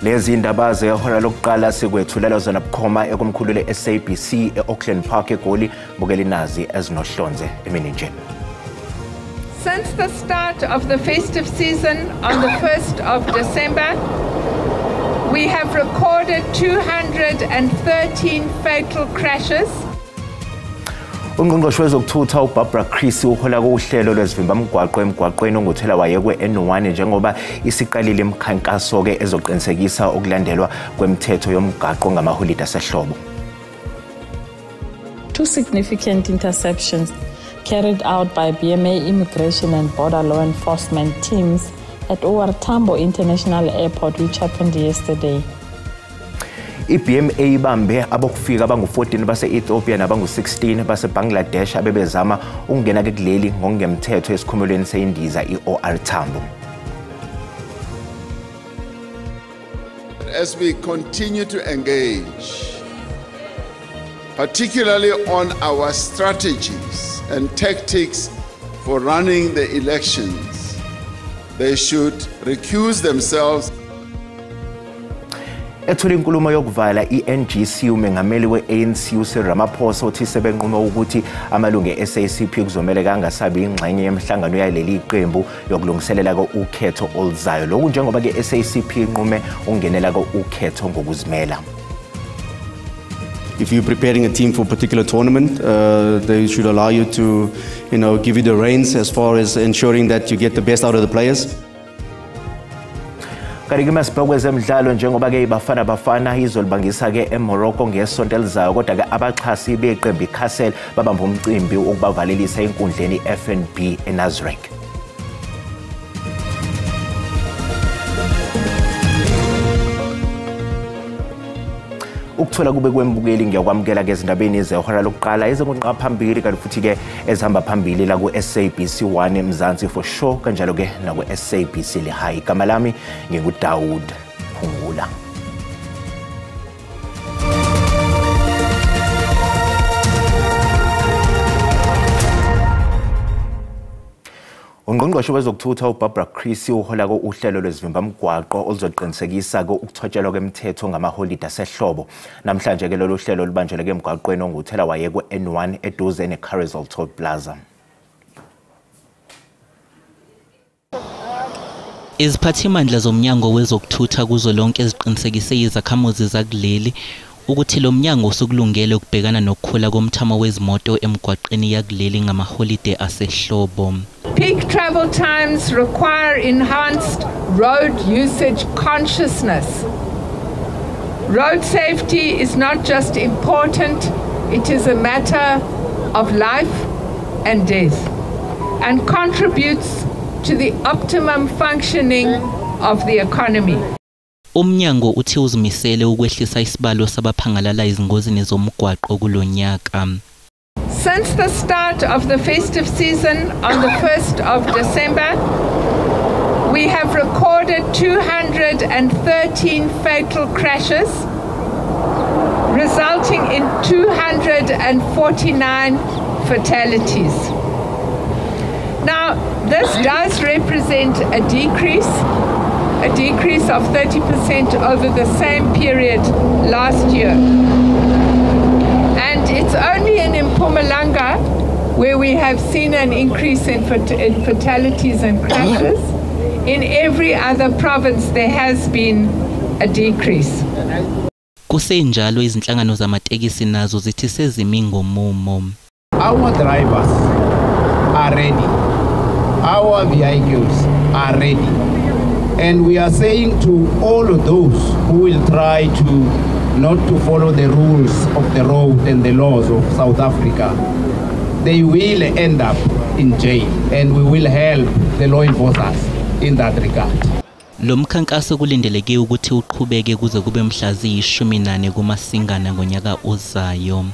Lezi indaba zehora lokuqala sikwethulela zona bukhoma ekomkhulu SABC eAuckland Park eGoli bukela inazi ezinohlonze emininjeni. Since the start of the festive season on the 1st of December, we have recorded 213 fatal crashes. Ungqongqoshe wezokuthutha uBarbara Chris uhola kuhlelo lwezivimba mgwaqo emgwaqweni onguthela wayekwe N1 njengoba isiqalile imikhankaso ke ezoqinisekisa ukulandelwa kwemithetho yomgwaqo ngamaholide asehlobo. Two significant interceptions carried out by BMA Immigration and Border Law Enforcement teams at OR Tambo International Airport, which happened yesterday. IBMA ibambe abokufika abangu-14 base-Ethiopia nabangu-16 base-Bangladesh abebezama ukungena kuleli ngokungemthetho esikhumulweni seyindiza i-OR Tambo. As we continue to engage, particularly on our strategies and tactics for running the elections, they should recuse themselves. Ethule inkulumo yokuvala iNGC umengameli weANC uCyril Ramaphosa uthi sebenqume ukuthi amalungu eSACP kuzomela kangasabi ingxenye yemhlangano yaleli iqembu yokulungiselela ukhetho oluzayo lokhu njengoba ke SACP inqume ukungenela ukhetho ngokuzimela. If you're preparing a team for a particular tournament, they should allow you to, give you the reins as far as ensuring that you get the best out of the players. Kanti masibheke kwezemidlalo njengoba ke Bafana izolibangisa ke eMorocco ngesonto elizayo kodwa ke abaxhasi beqembu iCastle babamba umcimbi ukubavalelisa enkundleni FNB eNazareth. Ukuthola kube kwembukeli ngiyakwamukela ke ezindabeni zehora lokuqala ezenqoqa phambili kanti futhi ke ezihamba phambili la ku SABC 1 eMzansi for sure kanjalo ke na ku SABC le high igama lami nginguDaud Phungula. Ungqongqoshe wezokuthutha uBarbara Chris uhola uhlelo lwezivimba mgwaqo oluzoqinisekisa ukuthotshelwa kwemithetho ngamaholide asehlobo. Namhlanje ke lolu hlelo lubanjeleke emgwaqweni onguthela wayekwe N1 eduze neCarousel Toll Plaza. Iziphathimandla zomnyango wezokuthutha kuzo lonke eziqinisekise izakhamuzi zakuleli ukuthi lo mnyango usukulungele ukubhekana nokukhula komthamo wezimoto emgwaqeni yakuleli ngamaholide asehlobo. Peak travel times require enhanced road usage consciousness. Road safety is not just important, it is a matter of life and death and contributes to the optimum functioning of the economy. Umnyango uthi uzimisele ukwehlisa isibalo sabaphangalala izingozini zomgwaqo kulonyaka. Since the start of the festive season on the 1st of December, we have recorded 213 fatal crashes, resulting in 249 fatalities. Now, this does represent a decrease of 30% over the same period last year. And it's only in Mpumalanga where we have seen an increase in fatalities and crashes. In every other province there has been a decrease. Kusenjalo izinhlangano zamatekisi nazo zithi sezimi ngomumo. Our drivers are ready. Our vehicles are ready. And we are saying to all of those who will try not to follow the rules of the road and the laws of South Africa, they will end up in jail, and we will help the law enforcers in that regard. Lo mkhankaso kulindeleke ukuthi uqhubeke kuze kube mhla ziyi-14 kuMasingana ngonyaka ozayo.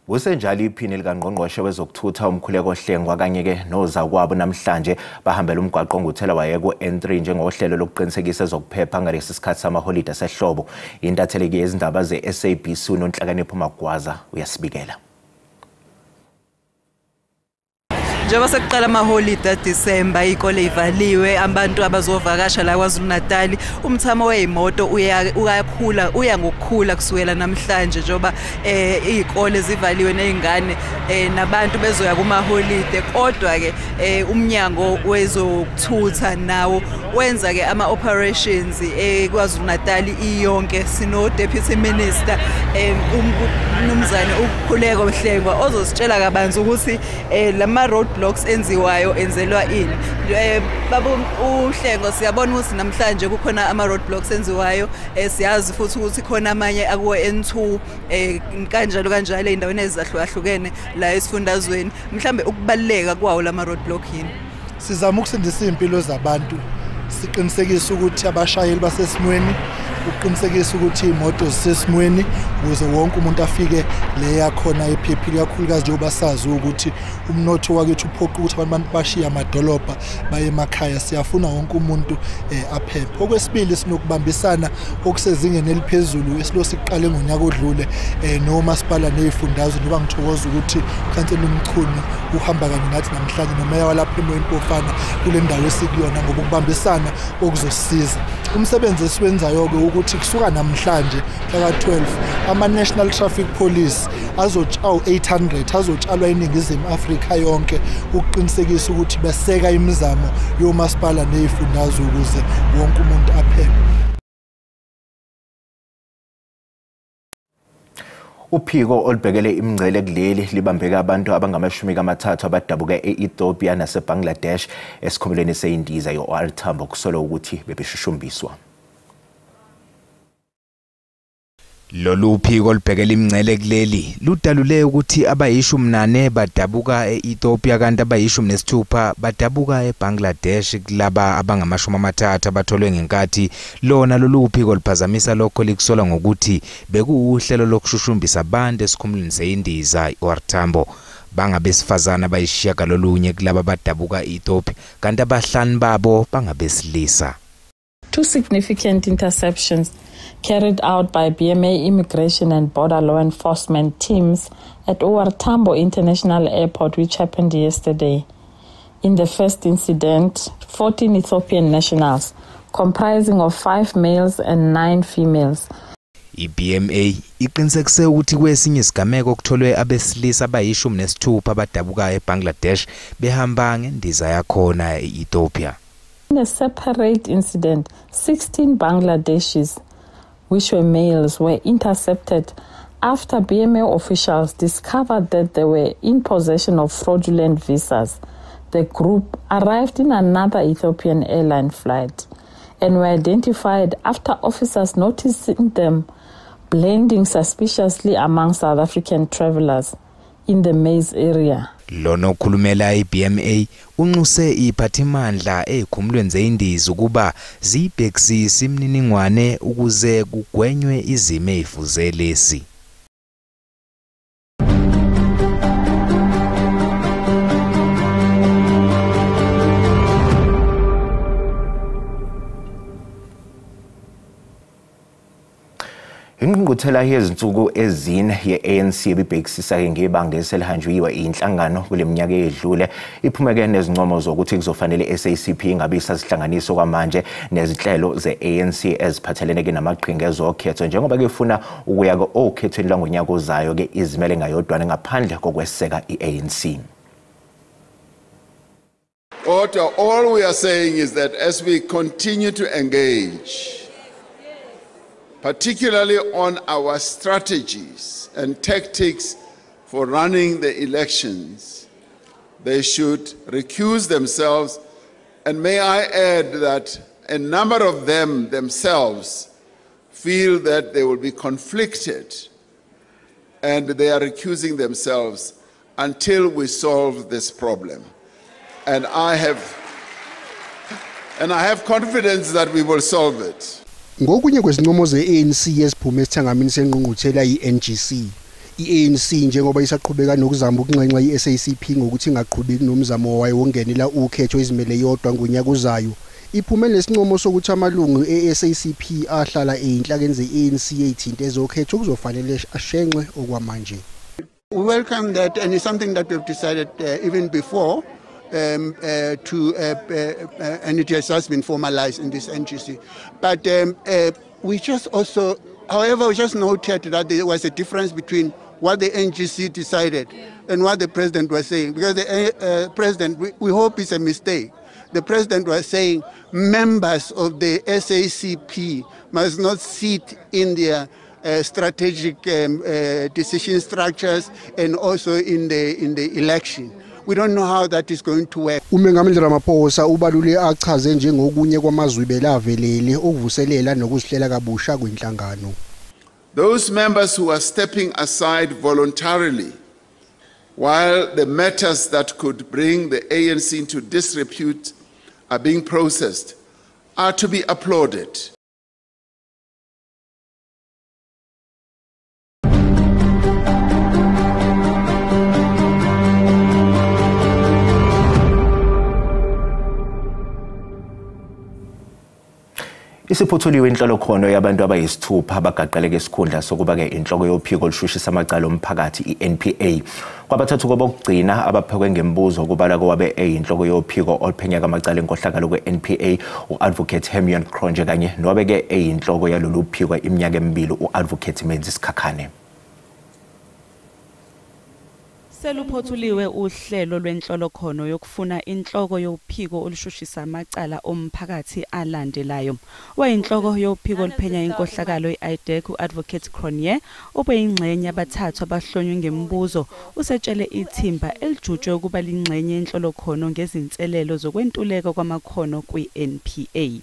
Kusenjalo iphini likangqongqoshe wezokuthutha umkhuleko Hlengwa kanye ke nozakwabo namhlanje bahambela umgwaqo onguthela wayekwe N3 njengohlelo lokuqinisekisa ezokuphepha ngalesi sikhathi samaholide asehlobo. Intatheleke yezindaba zeSABC uNonhlakanipho Magwaza uyasibikela. njengoba sekuqala amaholide December ikole ivaliwe abantu abazovakasha la KwaZulu-Natal umthamo wezimoto uya ngokukhula kusukela namhlanje njengoba izikole zivaliwe nezingane nabantu bezoya kumaholide kodwa ke umnyango wezokuthutha nawo wenza ke ama operations KwaZulu-Natal iyonke sino deputy minister umnumzane ukhuleko Mhlengwa ozositshela kabanzi ukuthi lama roadblocks enziwayo enzelwa ini baba uHlengo siyabona ukuthi namhlanje kukhona ama roadblocks enziwayo siyazi futhi ukuthi khona amanye akuwo N2 kanjalo endaweni ezahlukahlukene la esifundazweni mhlambe ukubaleka kwawo lama roadblock yini sizama ukusindisa impilo zabantu siqinisekisa ukuthi abashayeli basesimweni uqinisekisa ukuthi imoto zisesimweni ukuze wonke umuntu afike le yakhona ephephile kakhulukazi njengoba sazi ukuthi umnotho wakethu uphoqa ukuthi abantu bashiya amadolobha baye emakhaya siyafuna wonke umuntu aphephe okwesibili sinokubambisana okusezingeni eliphezulu esilo siqale ngonyaka odlule nomasipala nezifundazwe ngoba ngithokoza ukuthi uKhansela uMchunu uhamba kanye nathi namhlanje nomeya walapha eMoyipofana kule ndawo esikuyona ngoba ukubambisana okuzosisiza umsebenzi esiwenzayo ke ukuthi kusuka namhlanje mhla ka12 ama National Traffic Police azotshaw 800 azotshalwa eningizimu Afrika yonke ukuqinisekisa ukuthi beseka imizamo yomasipala nezifundazwe ukuze wonke umuntu aphephe. Uphiko olubhekele imingcele kuleli libambeka abantu abangama-30 abadabuka e-Ethiopia nase-Bangladesh esikhumulweni seyindiza yo-OR Tambo kusolwa ukuthi bebeshushumbiswa. Lolu phiko olubhekele imingcele kuleli ludalule ukuthi abayishumi-8 badabuka e-Ethiopia kanti abayishumi-6 badabuka eBangladesh kulaba abangama-30 abatholwe ngenkathi lona lolu phiko liphazamisa lokho likusola ngokuthi bekuuhlelo lokushushumbisa abantu esikhumulweni seyindiza i-OR Tambo bangabesifazana abayishiyagalolunye kulaba badabuka e-Ethiopia kanti abahlanu babo bangabesilisa. 2 significant interceptions carried out by BMA Immigration and Border Law Enforcement teams at OR Tambo International Airport, which happened yesterday. In the first incident, 14 Ethiopian nationals, comprising of 5 males and 9 females. IBMA iqinisekise ukuthi kwesinye isigameko kutholwe abesilisa abayishumi-6 abadabuka eBangladesh behamba ngendiza yakhona e-Ethiopia. In a separate incident, 16 Bangladeshis, which were males, were intercepted after BMA officials discovered that they were in possession of fraudulent visas. The group arrived in another Ethiopian airline flight and were identified after officers noticing them blending suspiciously among South African travelers in the Maize area. Lona okhulumela iBMA unxuse iphathimandla ezikhumulweni zeindiza ukuba zibhekisisa imininingwane ukuze kugwenywe izimo ezifuze lesi. Ingqungquthela yezinsuku ezine ye-ANC ebibhekisisa ngebanga eselihanjwe inhlangano kule minyaka edlule iphumeke nezincomo zokuthi kuzofanele SACP ingabe isazihlanganiso kwamanje nezinhlelo ze-ANC eziphathelene namaqhinga ezokhetho njengoba kefuna ukuya okhethweni lwangonyaka ozayo ke izimele ngayodwana ngaphandle kokweseka i-ANC. All we are saying is that as we continue to engage, particularly on our strategies and tactics for running the elections, they should recuse themselves. And may I add that a number of them themselves feel that they will be conflicted and they are recusing themselves until we solve this problem. And I have confidence that we will solve it. Ngokunye kwezincomo ze-ANC yeziphume esithangamini sengqungquthela i-NGC, i-ANC njengoba isaqhubeka nokuzama ukunxenxa i-SACP ngokuthi ingaqhubeki nomzamo wayo wongenela ukhetho izimele yodwa ngonyaka ozayo, iphume lesincomo sokuthi amalungu e-SACP ahlala eyinhlakeni ze-ANC ezithinta ezokhetho kuzofanele ashenxe okwamanje. We welcome that, and it's something that we've decided even before and it has just been formalized in this NGC. But we just also, however, we just noted that there was a difference between what the NGC decided and what the president was saying, because the president, we hope it's a mistake. The president was saying members of the SACP must not sit in their strategic decision structures and also in the election. We don't know how that is going to work. uMengameli Ramaphosa ubalule achaze njengokunye kwamazwi belavelele okuvuselela nokuzihlela kabusha kwenhlangano. Those members who are stepping aside voluntarily while the matters that could bring the ANC into disrepute are being processed are to be applauded. Isiphuthuliwe inhlolokhono yabantu abayisithupha abagaqeleke isikhundla sokuba ke inhloko yophiko olushushisa amacala omphakathi iNPA. Kwabathathu kwabokugcina abaphekwe ngembuzo kubala kwabe eyinhloko yophiko oluphenyeka amacala enkohlakalo kweNPA uAdvocate Hermione Cronje kanye nowabeke eyinhloko yalolu phiko iminyaka emibili uAdvocate Menzi Sikhakhane. Seluphothuliwe uhlelo lwenhlolokhono yokufuna inhloko yophiko olushushisa amacala omphakathi alandelayo. Wayinhloko yophiko oluphenya inkohlakalo iIDEC uAdvocate Cronje obeyingxenye abathathu abahlonywe ngembuzo usetshele ithimba elijutshwe ukuba lingxenye yenhlolokhono ngezinselelo zokwentuleka kwamakhono kwiNPA.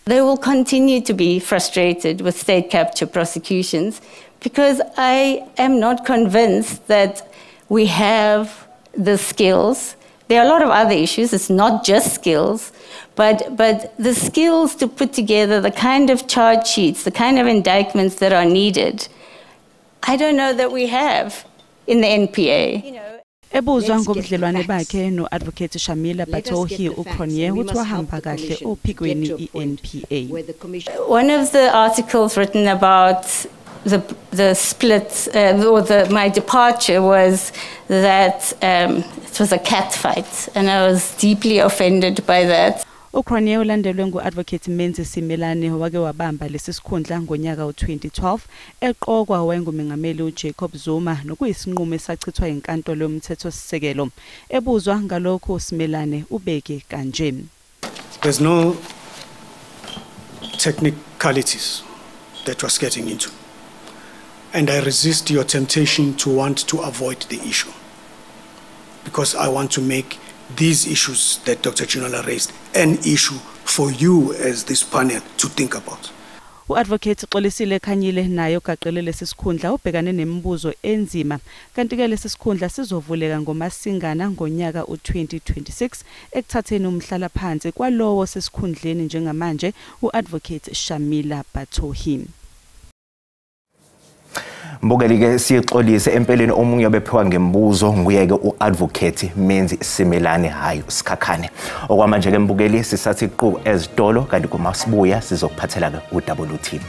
They will continue to be frustrated with state capture prosecutions because I am not convinced that we have the skills. There are a lot of other issues. It's not just skills, but the skills to put together the kind of charge sheets, the kind of indictments that are needed, I don't know that we have in the NPA. Ebuzwa ngobudlelwane bakhe no-Advocate Shamila Batohi uCronje uthi wahamba kahle ophikweni iNPA. One of the articles written about the split or my departure was that it was a cat fight, and I was deeply offended by that. uCronje ulandelwe nguAdvocate Menzi Simelane wake wabamba lesi sikhundla ngonyaka u2012 eqokwa wayengumengameli uJacob Zuma nokuyisinqumo esachithwa inkantolo yomthethosisekelo. Ebuzwa ngalokho Simelane ubeke kanje. There's no technicalities that was getting into. And I resist your temptation to want to avoid the issue, because I want to make these issues that Dr. Chinola raised an issue for you as this panel to think about. uAdvocate Xolisile Khanyile naye ogaqelele lesikhundla ubhekane nemibuzo enzima kanti ke lesikhundla sizovuleka ngoMasingana ngonyaka u2026 ekuthatheni umhlala phansi kwalowo sesikhundleni njengamanje uAdvocate Shamila Batohi. Mbukeli ke sixolise empeleni omunye obephiwa ngembuzo nguyeke uAdvocate Menzi Simelane hayi Sikhakhane. Okwamanje ke mbukeli sisathi iqhu ezitolo kanti kumasibuya sizokuphathela ke uWT.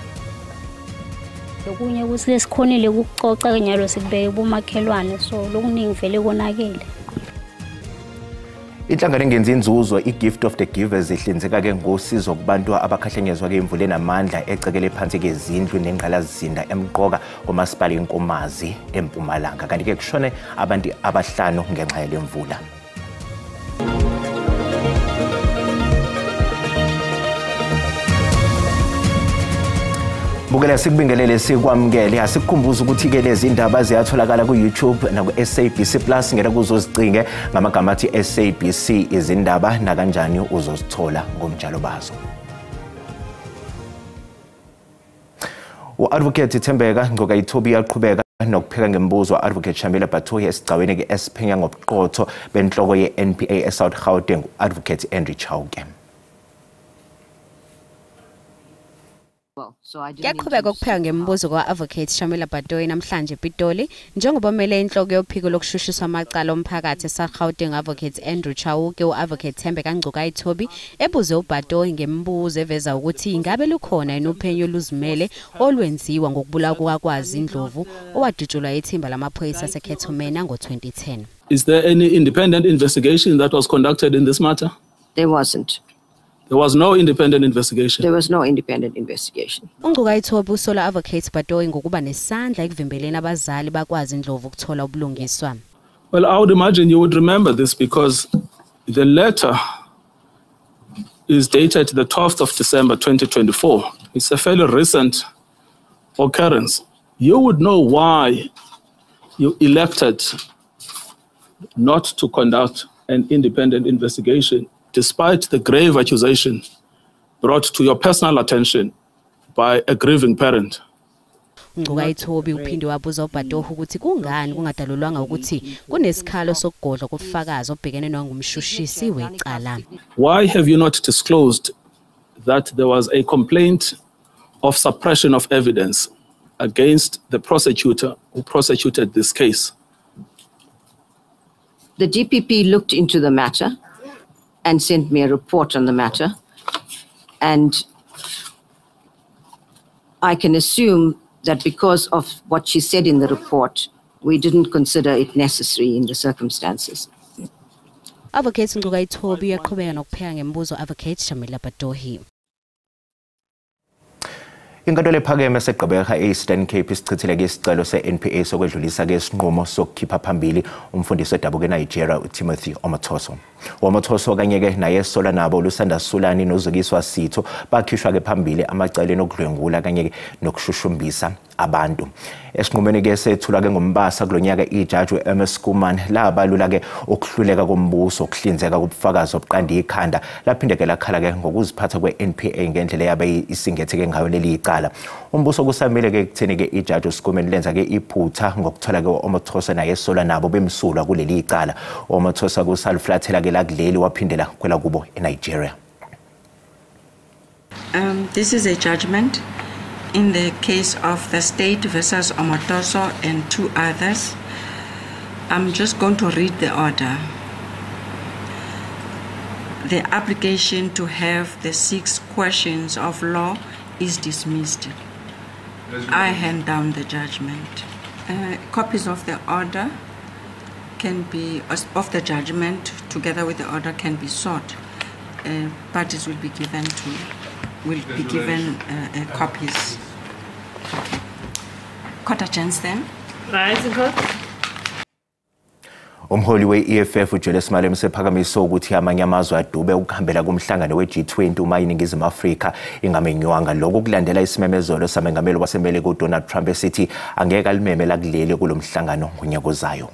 Lokunye kusilesikhonile ukucoca nyalo sikubeke bomakhelwane so lokuningi vele konakele. Inhlangano engenza inzuzo iGift of the Givers ihlinzeka ke ngosizo kubantu abakhahlenyezwa ke imvula enamandla ecekele phansi kezindlu nengqalazizinda emqoka komasipala iNkomazi eMpumalanga kanti ke kushone abantu abahlanu ngenxa yemvula. Bukela sikubingelele sikwamukele asikukhumbuza ukuthi ke lezi indaba ziyatholakala ku YouTube na ku SABC Plus ngeke kuzozicinge ngamagama athi SABC izindaba na kanjani uzozithola ngomjalo bazo. uAdvocate Thembeka Ngqokayithobi yaqhubeka nokupheka ngembuzo Advocate Shamila Batohi esigcaweni ke esiphenya ngobuqotho benhloko yeNPA eSouth Gauteng uAdvocate Henry Chauke. Kuyaqhubeka ukupheka ngemibuzo kwa-Advocate Shamila Batoyi namhlanje ePitoli njengoba umele inhloko yophiko lokushushiswa amacala omphakathi eSouth-Gauteng Advocate Andrew Chauke u-Advocate Thembe Kangcukayi-Thobi ebuze uBatoyi ngemibuzo eveza ukuthi ingabe lukhona yini uphenyo oluzimele olwenziwa ngokubulawa kukakwazi Ndlovu owadutshulwa ithimba lamaphoyisa aseKhethomena ngo-2010. Is there any independent investigation that was conducted in this matter? There wasn't. There was no independent investigation. There was no independent investigation. UNgcukayi-Thobi usola Advocate Batoyi ngokuba nesandla ekuvimbeleni abazali bakwazi Ndlovu ukuthola ubulungiswa. Well, I would imagine you would remember this because the letter is dated the 12th of December 2024. It's a fairly recent occurrence. You would know why you elected not to conduct an independent investigation despite the grave accusation brought to your personal attention by a grieving parent. UNgcukayi-Thobi uphinde wabuza uBatoyi ukuthi kungani kungadalulwanga ukuthi kunesikhalo sokugodla kofakazi obhekene nongumshushisi wecala. Why have you not disclosed that there was a complaint of suppression of evidence against the prosecutor who prosecuted this case? The DPP looked into the matter and sent me a report on the matter. And I can assume that because of what she said in the report, we didn't consider it necessary in the circumstances. Advocate Ngcukayi-Thobi uyaqhubeka nokupheka ngemibuzo Advocate Shamila Batoyi. Inkantolo ephakeme eseGqeberha e-Eastern Cape isichithile isicelo se-NPA sokwedlulisa isinqumo sokukhipha phambili umfundisi wedabuko eNigeria uTimothy Omotoso. Omotoso kanye-ke naye esola nabo uLusanda Sulani noZukiswa Sitho bakhishwa-ke phambili amacala nokudlwengula kanye nokushushumbisa abantu. Esinqumweni-ke sethulwa-ke ngoMbasa kulonyaka ijaji uMS Kuman labalula-ke ukuhluleka kombuso ukuhlinzeka kubufakazi obuqanda ikhanda laphinde-ke lakhala-ke ngokuziphatha kwe-NPA ngendlela yabe isingetheke ngayo leli icala. Umbuso kusamile-ke ekutheni-ke ijaji uSkuman lenza-ke iphutha ngokuthola-ke Omotoso naye esola nabo bemsulwa kuleli icala. Omotoso kusaluflathela-ke lakuleli waphindela kwela kubo eNigeria. This is a judgment in the case of the state versus Omotoso and two others. I'm just going to read the order. The application to have the 6 questions of law is dismissed. I hand down the judgment. Copies of the order can be, of the judgment together with the order can be sought. Parties will be given copies. Okay. Court adjourns then. Rise in court. Umholi we-EFF uJulius Malema sephakamisa ukuthi amanye amazwe adube ukuhambela kumhlangano we-G20 uma iNingizimu Afrika ingamenywanga lokho kulandela isimemezelo samengameli waseMelika uDonald Trump esithi angeke alimemela kuleli kulomhlangano ngonyaka ozayo.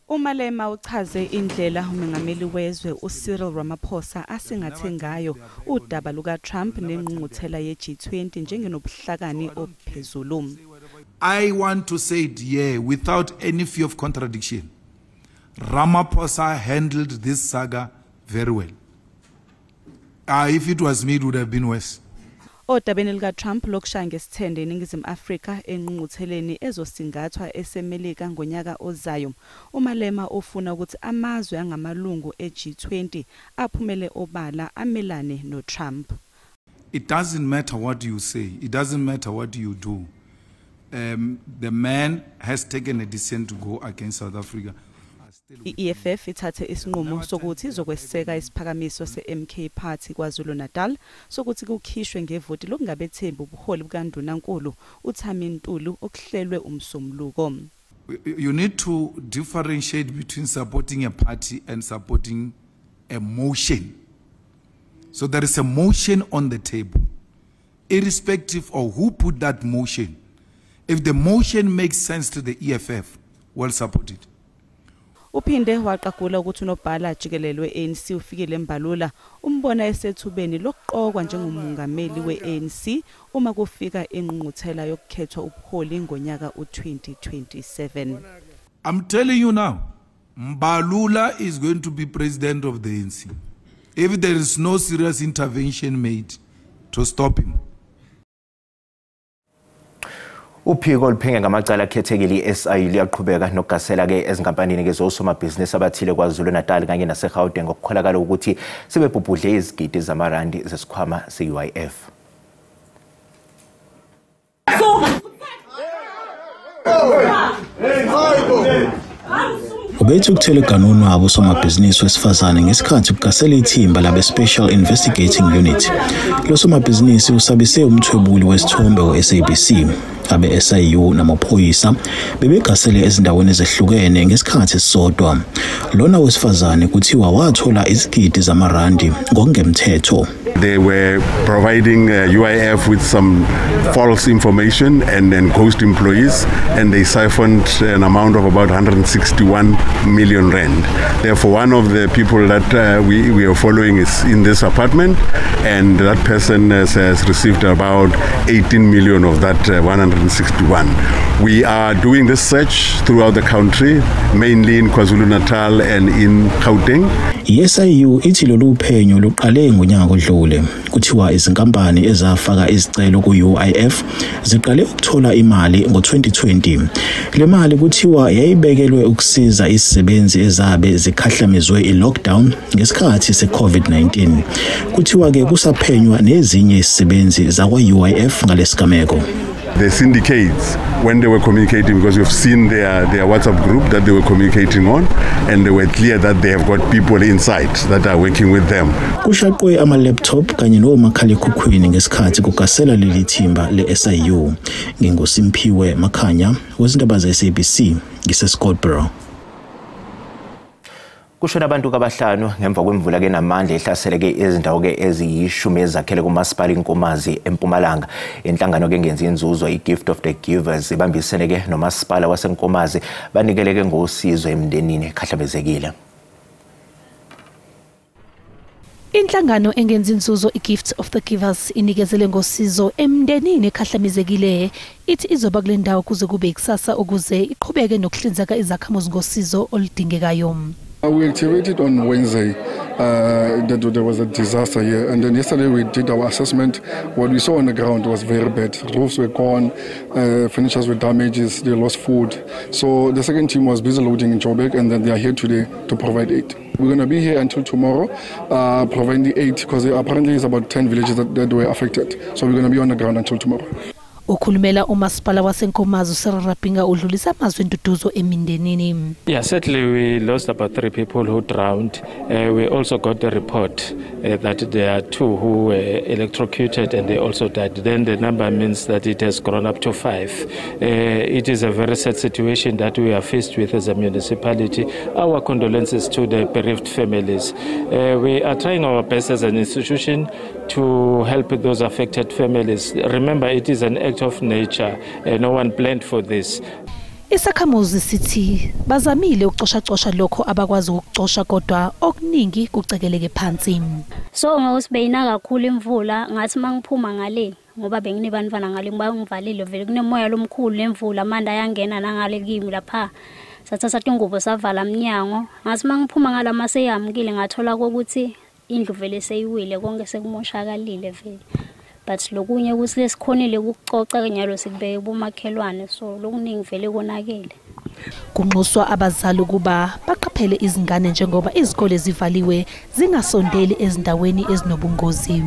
uMalema uchaze indlela umengameli wezwe uCyril Ramaphosa asingathe ngayo udaba luka Trump nengqungquthela ye-G20 njengenobuhlakani ophezulu. I want to say it here without any fear of contradiction. Ramaphosa handled this saga very well. If it was me, it would have been worse. Odabeni lika Trump lokushaya ngesithende eNingizimu Afrika engqungqutheleni ezosingathwa eseMelika ngonyaka ozayo. uMalema ufuna ukuthi amazwe angamalungu e-G20 aphumele obala amelane noTrump. It doesn't matter what you say. It doesn't matter what you do. The man has taken a decision to go against South Africa. I-EFF ithathe isinqumo sokuthi izokweseka isiphakamiso se-MK Party kwaZulu Natal sokuthi kukhishwe ngevoti lokungabethembi ubuholi bukaNdunankulu uThami Ntuli okuhlelwe umsombuluko. You need to differentiate between supporting a party and supporting a motion. So there is a motion on the table, irrespective of who put that motion. If the motion makes sense to the EFF, we'll support it. Uphinde waqagula ukuthi unobhala jikelele we-ANC ufikile embalula umbona esethubeni lokuqokwa njengomongameli we-ANC uma kufika ingqungquthela yokukhethwa ubuholi ngonyaka u-2027. I'm telling you now, Mbalula is going to be president of the ANC. If there is no serious intervention made, to stop him. Uphiko oluphenga ngamacala akhethekile i-SIU liyaqhubeka nokugasela ke ezinkampanini ke zosomabhizinisi abathile KwaZulu-Natal kanye naseGauteng ngokukholakala ukuthi sebebhubhudle izigidi zamarandi zesikhwama se-UIF. Ubethu ukuthela eganweni wabo somabhizinisi wesifazane ngesikhathi kugasela ithimba labe Special Investigating Unit. Lo somabhizinisi usabise umthwebuli wesithombe we-SABC. Abe SIU namaphoyisa bebegasele ezindaweni ezehlukene ngesikhathi esisodwa. Lona wesifazane kuthiwa wathola izigidi zamarandi ngokungemthetho. They were providing UIF with some false information and then ghost employees, and they siphoned an amount of about 161 million rand. Therefore, one of the people that we are following is in this apartment, and that person has received about 18 million of that 161. We are doing this search throughout the country, mainly in KwaZulu-Natal and in Gauteng. I-SIU ithi lolu phenyo luqale ngonyaka odlule. Kuthiwa izinkampani ezafaka izicelo ku-UIF ziqale ukuthola imali ngo-2020. Le mali kuthiwa yayibekelwe ukusiza izisebenzi ezabe zikhahlamezwe i-lockdown ngesikhathi se-COVID-19. Kuthiwa ke kusaphenywa nezinye izisebenzi zakwa-UIF ngalesigameko. The syndicates, when they were communicating, because we've seen their WhatsApp group that they were communicating on, and they were clear that they have got people inside that are working with them. Kushaqwe ama-laptop kanye nomakhalekhukhwini ngesikhathi kugasela leli thimba le-SIU. NginguSimphiwe Makhanya, wezindaba ze-SABC, ngise-Scottsboro. Kushona abantu kabahlanu ngemva kwemvula ke namandla ehlasele ke izindawo ke eziyishumi ezakhele kumasipala iNkomazi eMpumalanga. Inhlangano ke ngenza inzuzo iGift of the Givers ibambisene ke nomasipala waseNkomazi banikele ke ngosizo emndenini ekhahlamezekile. Inhlangano engenza inzuzo iGift of the Givers inikezele ngosizo emndenini ekhahlamezekile. Ithi izoba kule ndawo kuze kube ikusasa ukuze iqhubeke nokuhlinzeka izakhamuzi ngosizo oludingekayo. We activated on Wednesday that there was a disaster here, and then yesterday we did our assessment. What we saw on the ground was very bad. Roofs were gone, furnitures were damaged, they lost food. So the second team was busy loading in Joburg, and then they are here today to provide aid. We're going to be here until tomorrow, providing the aid, because apparently it's about 10 villages that were affected. So we're going to be on the ground until tomorrow. Ukhulumela umasipala waseNkomazi uSarapinga udlulisa amazwi enduduzo emindenini. Yeah, certainly we lost about 3 people who drowned. We also got the report that there are 2 who were electrocuted and they also died. Then the number means that it has grown up to 5. It is a very sad situation that we are faced with as a municipality. Our condolences to the bereaved families. We are trying our best as an institution to help those affected families. Remember, it is an act of nature. No one planned for this. Isakhamuzi sithi bazamile ukucosha lokho abakwazi ukucosha kodwa okuningi kucekeleke phansi. So ngawusibeyina kakhulu imvula ngathi mangiphuma ngale ngoba benginebantwana ngale ngivalile vele kunemoya lomkhulu lemvula amanda ayangena nangale kimi lapha. Sathatha ingubo savala umnyango ngathi mangiphuma ngala mase yamkile ngathola ukuthi indlu vele seyiwile konke sekumoshakalile vele. But lokunye ukuthi lesikhonile ukucoca kenyalo sikubeke kumakhelwane so lokuningi vele konakele. Kunxuswa abazali kuba baqaphele izingane njengoba izikole zivaliwe zingasondeli ezindaweni ezinobungozi.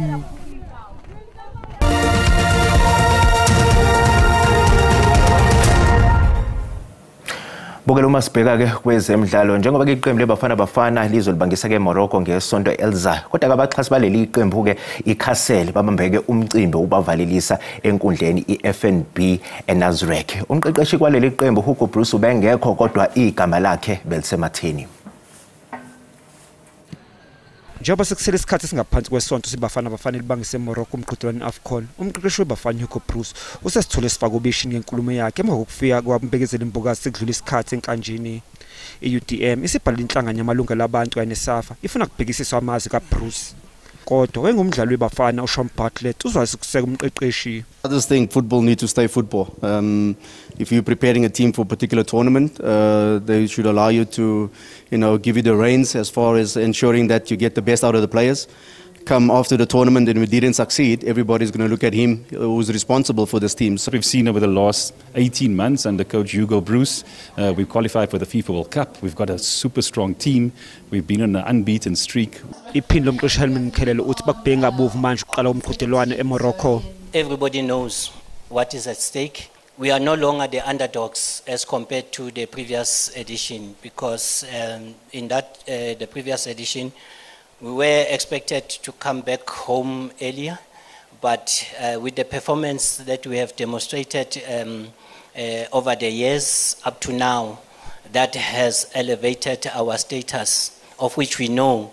Bokela uma sibheka ke kwezemidlalo njengoba ke iqembu leBafana Bafana lizolibangisa ke eMorocco ngesonto elizayo kodwa ke abaxhasi baleli iqembu ke iCastle babambeke umcimbi ubavalelisa enkundleni iFNB eNazareth. Umqeqeshi kwaleli iqembu Hugo Bruce ubengekho kodwa igama lakhe belisematheni. Njengoba sekusele isikhathi singaphansi kwesonto siBafana Bafana libangise eMorocco umqhudelwano iAfcon, umqeqeshi weBafana Hugo Bruce usesithole isifakobishini ngenkulumo yakhe emva kokufika kwabambekezela imbokazi sekudlula isikhathi enkanjini. iUDM isibhalile inhlangano yamalunga labantu kanye neSAFA ifuna kubhekisiswa amazwi kaBruce. Kodwa wengumdlali weBafana uShaun Bartlett uzwazi ukuseka umqeqeshi. I just think football needs to stay football. If you're preparing a team for a particular tournament, they should allow you to, give you the reins as far as ensuring that you get the best out of the players. come after the tournament and we didn't succeed, everybody's going to look at him who's responsible for this team. So we've seen over the last 18 months under coach Hugo Bruce, we've qualified for the FIFA World Cup. We've got a super strong team. We've been on an unbeaten streak. Everybody knows what is at stake. We are no longer the underdogs as compared to the previous edition, because in the previous edition, we were expected to come back home earlier, but with the performance that we have demonstrated over the years up to now, that has elevated our status, of which we know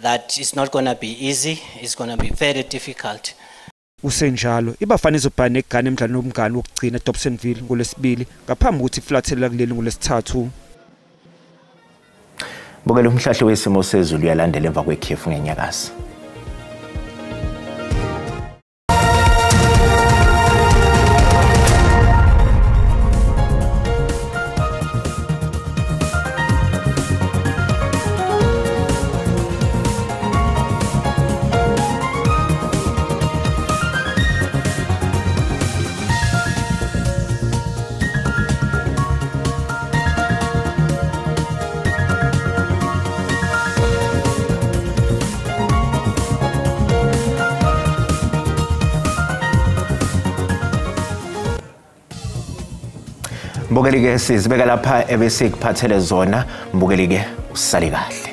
that it's not going to be easy, it's going to be very difficult. Usenjalo iBafana izobhana negane emidlalweni womngane wokugcina eDobsonville ngolesibili ngaphambi ukuthi iflathela kuleli ngolesithathu. Bukela umhlahlo wesimo sezulu yalandela emva kwekhefu ngenyakazi. Mbukeli ke sizibeka lapha ebese kuphathele zona, mbukeli ke usale kahle.